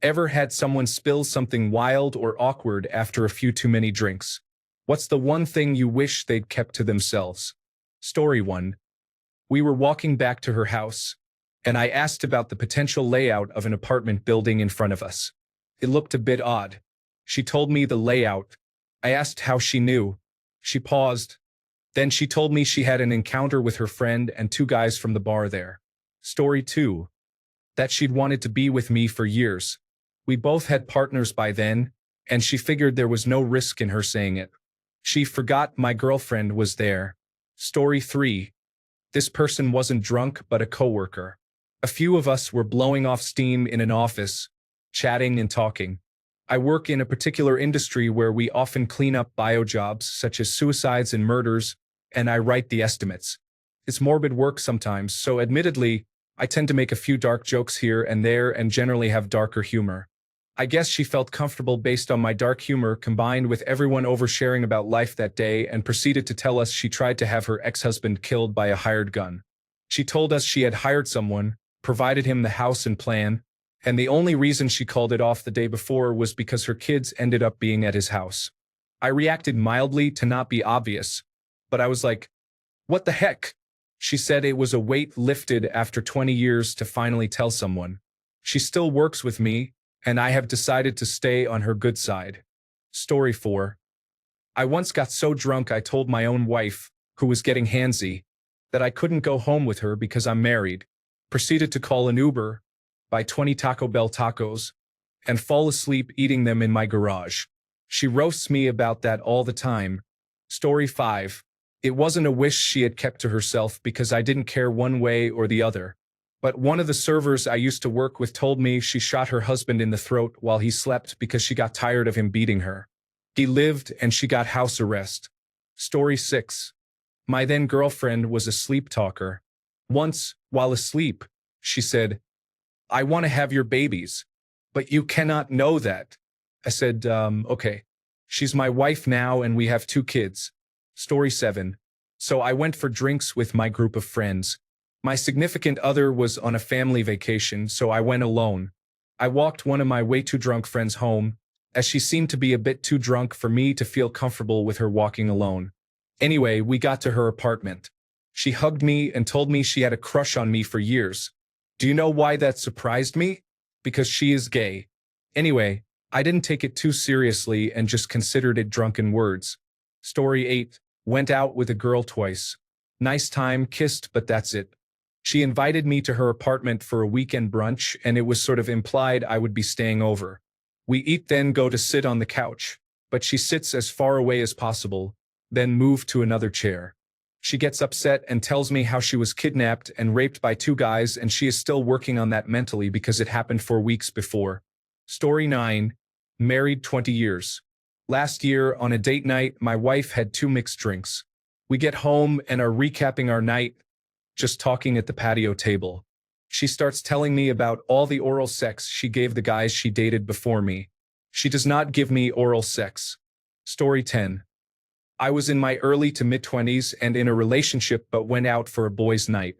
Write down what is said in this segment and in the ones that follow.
Ever had someone spill something wild or awkward after a few too many drinks? What's the one thing you wish they'd kept to themselves? Story 1. We were walking back to her house, and I asked about the potential layout of an apartment building in front of us. It looked a bit odd. She told me the layout. I asked how she knew. She paused. Then she told me she had an encounter with her friend and 2 guys from the bar there. Story 2. That she'd wanted to be with me for years. We both had partners by then, and she figured there was no risk in her saying it. She forgot my girlfriend was there. Story 3. This person wasn't drunk but a coworker. A few of us were blowing off steam in an office, chatting and talking. I work in a particular industry where we often clean up bio jobs such as suicides and murders, and I write the estimates. It's morbid work sometimes, so admittedly, I tend to make a few dark jokes here and there and generally have darker humor. I guess she felt comfortable based on my dark humor combined with everyone oversharing about life that day and proceeded to tell us she tried to have her ex-husband killed by a hired gun. She told us she had hired someone, provided him the house and plan, and the only reason she called it off the day before was because her kids ended up being at his house. I reacted mildly to not be obvious, but I was like, what the heck? She said it was a weight lifted after 20 years to finally tell someone. She still works with me, and I have decided to stay on her good side. Story 4. I once got so drunk I told my own wife, who was getting handsy, that I couldn't go home with her because I'm married, proceeded to call an Uber, buy 20 Taco Bell tacos, and fall asleep eating them in my garage. She roasts me about that all the time. Story 5. It wasn't a wish she had kept to herself because I didn't care one way or the other. But one of the servers I used to work with told me she shot her husband in the throat while he slept because she got tired of him beating her. He lived and she got house arrest. Story 6. My then girlfriend was a sleep talker. Once, while asleep, she said, I want to have your babies, but you cannot know that. I said, okay. She's my wife now and we have 2 kids. Story 7. So I went for drinks with my group of friends. My significant other was on a family vacation, so I went alone. I walked one of my way too drunk friends home, as she seemed to be a bit too drunk for me to feel comfortable with her walking alone. Anyway, we got to her apartment. She hugged me and told me she had a crush on me for years. Do you know why that surprised me? Because she is gay. Anyway, I didn't take it too seriously and just considered it drunken words. Story 8. Went out with a girl twice. Nice time, kissed, but that's it. She invited me to her apartment for a weekend brunch, and it was sort of implied I would be staying over. We eat then go to sit on the couch, but she sits as far away as possible, then move to another chair. She gets upset and tells me how she was kidnapped and raped by 2 guys and she is still working on that mentally because it happened 4 weeks before. Story 9. Married 20 years. Last year, on a date night, my wife had 2 mixed drinks. We get home and are recapping our night, just talking at the patio table. She starts telling me about all the oral sex she gave the guys she dated before me. She does not give me oral sex. Story 10. I was in my early to mid-20s and in a relationship but went out for a boys' night.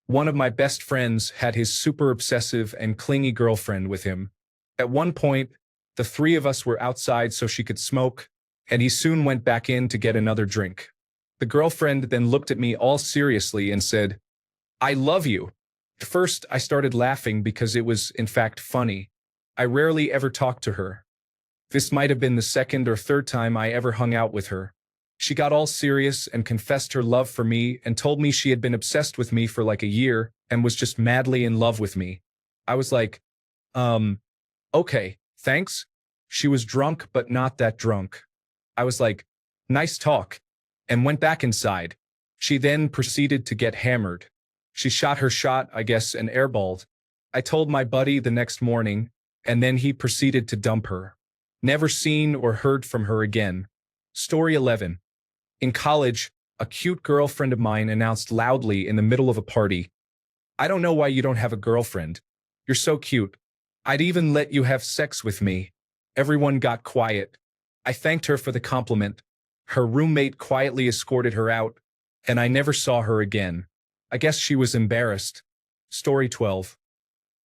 One of my best friends had his super obsessive and clingy girlfriend with him. At one point, the 3 of us were outside so she could smoke, and he soon went back in to get another drink. The girlfriend then looked at me all seriously and said, I love you. At first, I started laughing because it was, in fact, funny. I rarely ever talked to her. This might have been the 2nd or 3rd time I ever hung out with her. She got all serious and confessed her love for me and told me she had been obsessed with me for like a year and was just madly in love with me. I was like, okay, thanks. She was drunk but not that drunk. I was like, nice talk, and went back inside. She then proceeded to get hammered. She shot her shot, I guess, and airballed. I told my buddy the next morning, and then he proceeded to dump her. Never seen or heard from her again. Story 11. In college, a cute girlfriend of mine announced loudly in the middle of a party, I don't know why you don't have a girlfriend. You're so cute. I'd even let you have sex with me. Everyone got quiet. I thanked her for the compliment. Her roommate quietly escorted her out, and I never saw her again. I guess she was embarrassed. Story 12.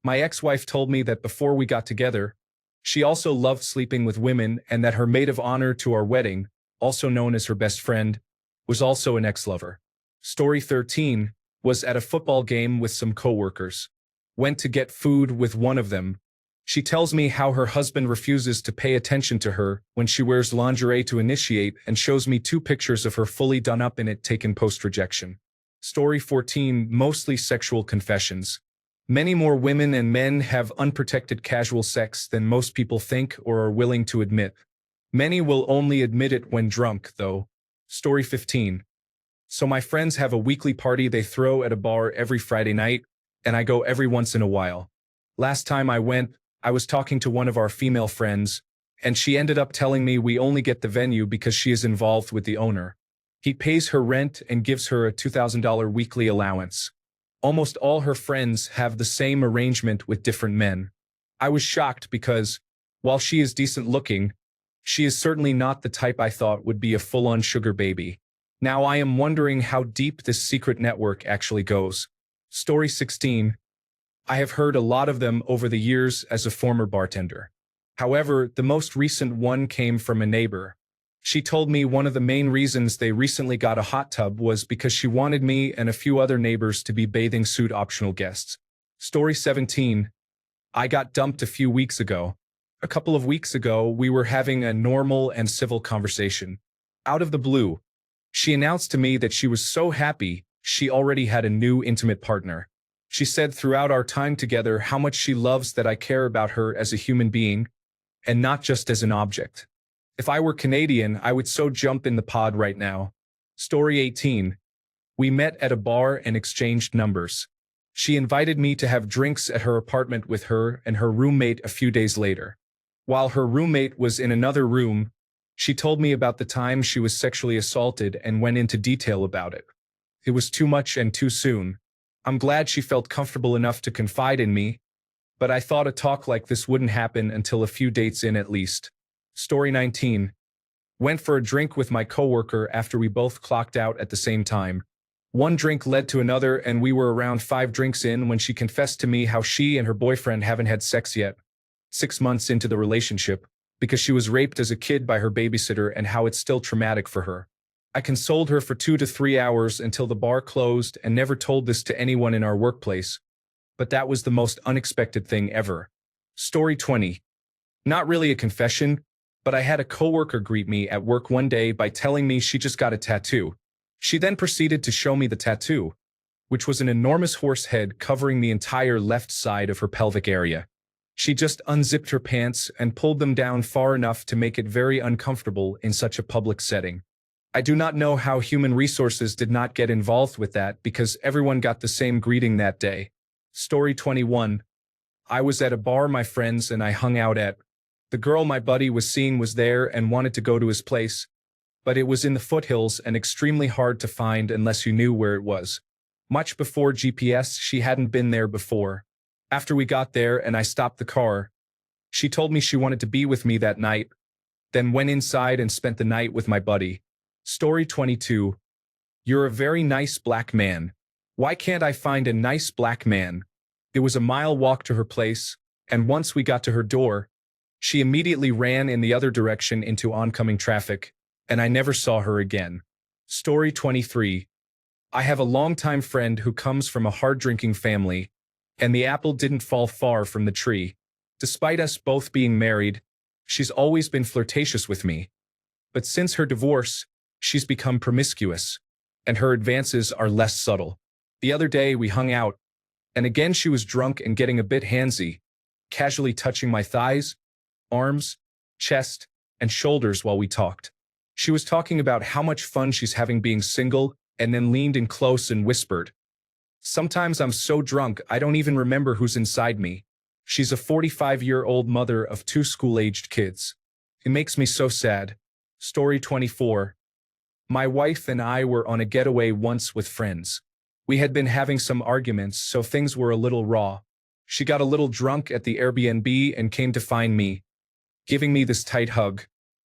My ex-wife told me that before we got together, she also loved sleeping with women and that her maid of honor to our wedding, also known as her best friend, was also an ex-lover. Story 13 was at a football game with some coworkers. Went to get food with one of them. She tells me how her husband refuses to pay attention to her when she wears lingerie to initiate and shows me 2 pictures of her fully done up in it taken post-rejection. Story 14, mostly sexual confessions. Many more women and men have unprotected casual sex than most people think or are willing to admit. Many will only admit it when drunk, though. Story 15. So my friends have a weekly party they throw at a bar every Friday night, and I go every once in a while. Last time I went, I was talking to one of our female friends, and she ended up telling me we only get the venue because she is involved with the owner. He pays her rent and gives her a $2,000 weekly allowance. Almost all her friends have the same arrangement with different men. I was shocked because, while she is decent looking, she is certainly not the type I thought would be a full-on sugar baby. Now I am wondering how deep this secret network actually goes. Story 16. I have heard a lot of them over the years as a former bartender. However, the most recent one came from a neighbor. She told me one of the main reasons they recently got a hot tub was because she wanted me and a few other neighbors to be bathing suit optional guests. Story 17. I got dumped a few weeks ago. A couple of weeks ago, we were having a normal and civil conversation. Out of the blue, she announced to me that she was so happy she already had a new intimate partner. She said throughout our time together how much she loves that I care about her as a human being and not just as an object. If I were Canadian, I would so jump in the pod right now. Story 18. We met at a bar and exchanged numbers. She invited me to have drinks at her apartment with her and her roommate a few days later. While her roommate was in another room, she told me about the time she was sexually assaulted and went into detail about it. It was too much and too soon. I'm glad she felt comfortable enough to confide in me, but I thought a talk like this wouldn't happen until a few dates in at least. Story 19. Went for a drink with my coworker after we both clocked out at the same time. One drink led to another and we were around 5 drinks in when she confessed to me how she and her boyfriend haven't had sex yet, 6 months into the relationship, because she was raped as a kid by her babysitter and how it's still traumatic for her. I consoled her for 2 to 3 hours until the bar closed and never told this to anyone in our workplace, but that was the most unexpected thing ever. Story 20. Not really a confession, but I had a coworker greet me at work one day by telling me she just got a tattoo. She then proceeded to show me the tattoo, which was an enormous horse head covering the entire left side of her pelvic area. She just unzipped her pants and pulled them down far enough to make it very uncomfortable in such a public setting. I do not know how human resources did not get involved with that because everyone got the same greeting that day. Story 21. I was at a bar my friends and I hung out at. The girl my buddy was seeing was there and wanted to go to his place, but it was in the foothills and extremely hard to find unless you knew where it was. Much before GPS, she hadn't been there before. After we got there and I stopped the car, she told me she wanted to be with me that night, then went inside and spent the night with my buddy. Story 22. You're a very nice black man. Why can't I find a nice black man? It was a mile walk to her place, and once we got to her door, she immediately ran in the other direction into oncoming traffic, and I never saw her again. Story 23. I have a longtime friend who comes from a hard-drinking family, and the apple didn't fall far from the tree. Despite us both being married, she's always been flirtatious with me. But since her divorce, she's become promiscuous, and her advances are less subtle. The other day we hung out, and again she was drunk and getting a bit handsy, casually touching my thighs, arms, chest, and shoulders while we talked. She was talking about how much fun she's having being single, and then leaned in close and whispered, "Sometimes I'm so drunk I don't even remember who's inside me." She's a 45-year-old mother of 2 school-aged kids. It makes me so sad. Story 24. My wife and I were on a getaway once with friends. We had been having some arguments, so things were a little raw. She got a little drunk at the Airbnb and came to find me, giving me this tight hug.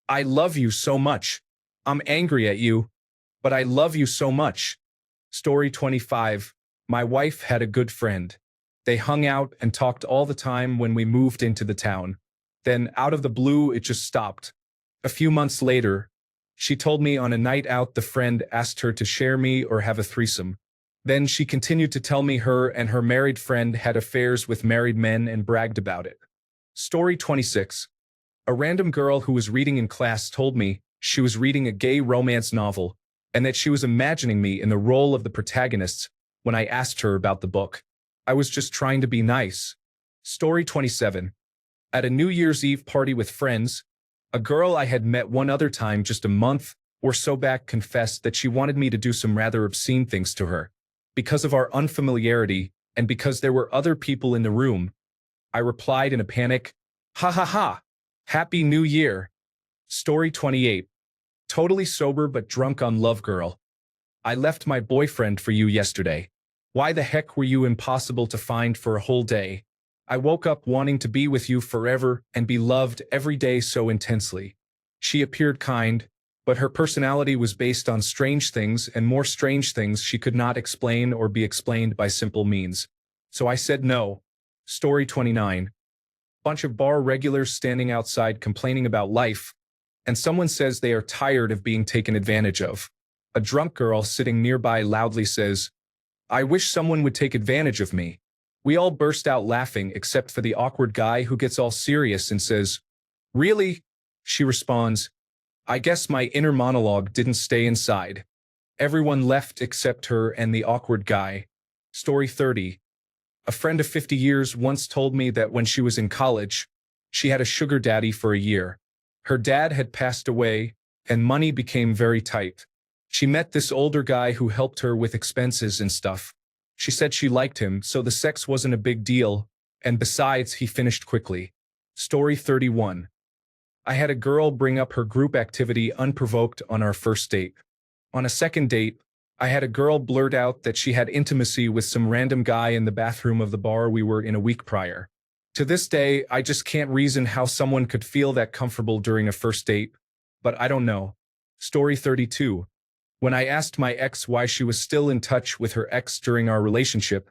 "I love you so much. I'm angry at you, but I love you so much." Story 25. My wife had a good friend. They hung out and talked all the time when we moved into the town. Then, out of the blue, it just stopped. A few months later, she told me on a night out the friend asked her to share me or have a threesome. Then she continued to tell me her and her married friend had affairs with married men and bragged about it. Story 26. A random girl who was reading in class told me she was reading a gay romance novel and that she was imagining me in the role of the protagonists when I asked her about the book. I was just trying to be nice. Story 27. At a New Year's Eve party with friends, a girl I had met one other time just a month or so back confessed that she wanted me to do some rather obscene things to her. Because of our unfamiliarity and because there were other people in the room, I replied in a panic, "Ha ha ha! Happy New Year!" Story 28. Totally sober but drunk on Love Girl. I left my boyfriend for you yesterday. Why the heck were you impossible to find for a whole day? I woke up wanting to be with you forever and be loved every day so intensely. She appeared kind, but her personality was based on strange things and more strange things she could not explain or be explained by simple means. So I said no. Story 29. Bunch of bar regulars standing outside complaining about life, and someone says they are tired of being taken advantage of. A drunk girl sitting nearby loudly says, "I wish someone would take advantage of me." We all burst out laughing except for the awkward guy who gets all serious and says, "Really?" She responds, "I guess my inner monologue didn't stay inside." Everyone left except her and the awkward guy. Story 30. A friend of 50 years once told me that when she was in college, she had a sugar daddy for a year. Her dad had passed away, and money became very tight. She met this older guy who helped her with expenses and stuff. She said she liked him, so the sex wasn't a big deal, and besides, he finished quickly. Story 31. I had a girl bring up her group activity unprovoked on our first date. On a second date, I had a girl blurt out that she had intimacy with some random guy in the bathroom of the bar we were in a week prior. To this day, I just can't reason how someone could feel that comfortable during a first date, but I don't know. Story 32. When I asked my ex why she was still in touch with her ex during our relationship,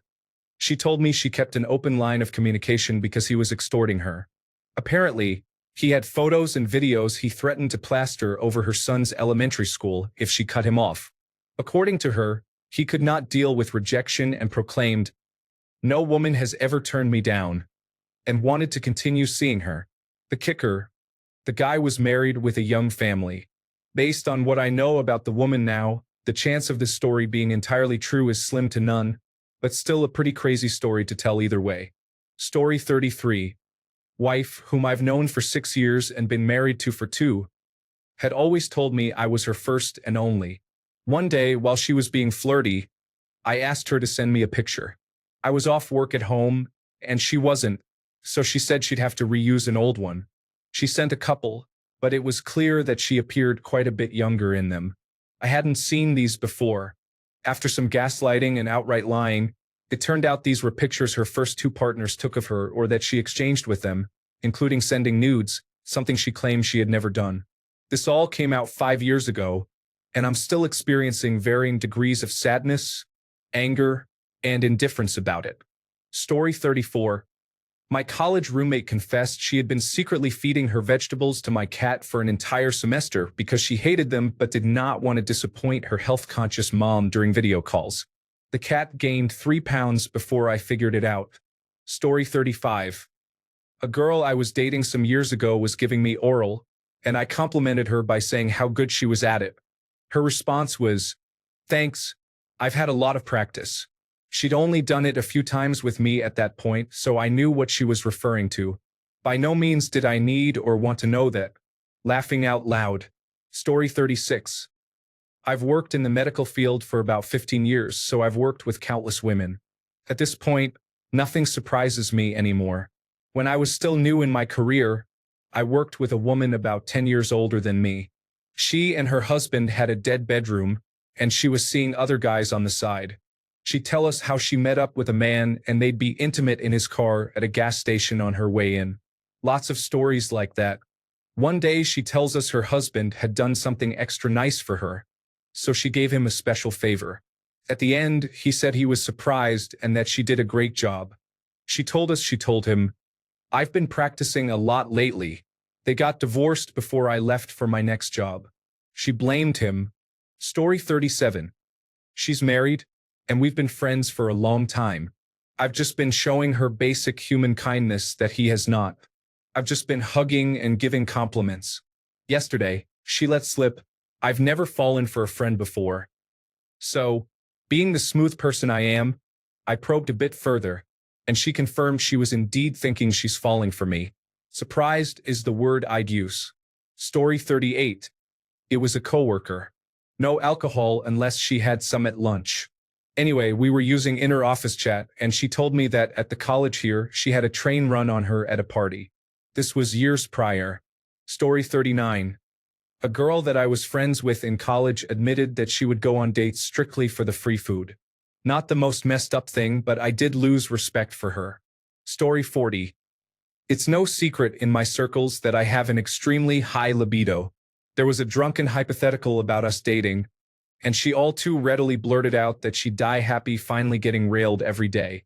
she told me she kept an open line of communication because he was extorting her. Apparently, he had photos and videos he threatened to plaster over her son's elementary school if she cut him off. According to her, he could not deal with rejection and proclaimed, "No woman has ever turned me down," and wanted to continue seeing her. The kicker: the guy was married with a young family. Based on what I know about the woman now, the chance of this story being entirely true is slim to none, but still a pretty crazy story to tell either way. Story 33. Wife, whom I've known for 6 years and been married to for 2, had always told me I was her first and only. One day, while she was being flirty, I asked her to send me a picture. I was off work at home, and she wasn't, so she said she'd have to reuse an old one. She sent a couple, but it was clear that she appeared quite a bit younger in them. I hadn't seen these before. After some gaslighting and outright lying, it turned out these were pictures her first 2 partners took of her or that she exchanged with them, including sending nudes, something she claimed she had never done. This all came out 5 years ago, and I'm still experiencing varying degrees of sadness, anger, and indifference about it. Story 34. My college roommate confessed she had been secretly feeding her vegetables to my cat for an entire semester because she hated them but did not want to disappoint her health-conscious mom during video calls. The cat gained 3 pounds before I figured it out. Story 35. A girl I was dating some years ago was giving me oral, and I complimented her by saying how good she was at it. Her response was, "Thanks, I've had a lot of practice." She'd only done it a few times with me at that point, so I knew what she was referring to. By no means did I need or want to know that. Laughing out loud. Story 36. I've worked in the medical field for about 15 years, so I've worked with countless women. At this point, nothing surprises me anymore. When I was still new in my career, I worked with a woman about 10 years older than me. She and her husband had a dead bedroom, and she was seeing other guys on the side. She'd tell us how she met up with a man and they'd be intimate in his car at a gas station on her way in. Lots of stories like that. One day she tells us her husband had done something extra nice for her, so she gave him a special favor. At the end, he said he was surprised and that she did a great job. She told him, I've been practicing a lot lately. They got divorced before I left for my next job. She blamed him. Story 37. She's married, and we've been friends for a long time. I've just been showing her basic human kindness that he has not. I've just been hugging and giving compliments. Yesterday, she let slip, I've never fallen for a friend before. So, being the smooth person I am, I probed a bit further, and she confirmed she was indeed thinking she's falling for me. Surprised is the word I'd use. Story 38. It was a coworker. No alcohol unless she had some at lunch. Anyway, we were using inner office chat, and she told me that at the college here, she had a train run on her at a party. This was years prior. Story 39. A girl that I was friends with in college admitted that she would go on dates strictly for the free food. Not the most messed up thing, but I did lose respect for her. Story 40. It's no secret in my circles that I have an extremely high libido. There was a drunken hypothetical about us dating, and she all too readily blurted out that she'd die happy finally getting railed every day.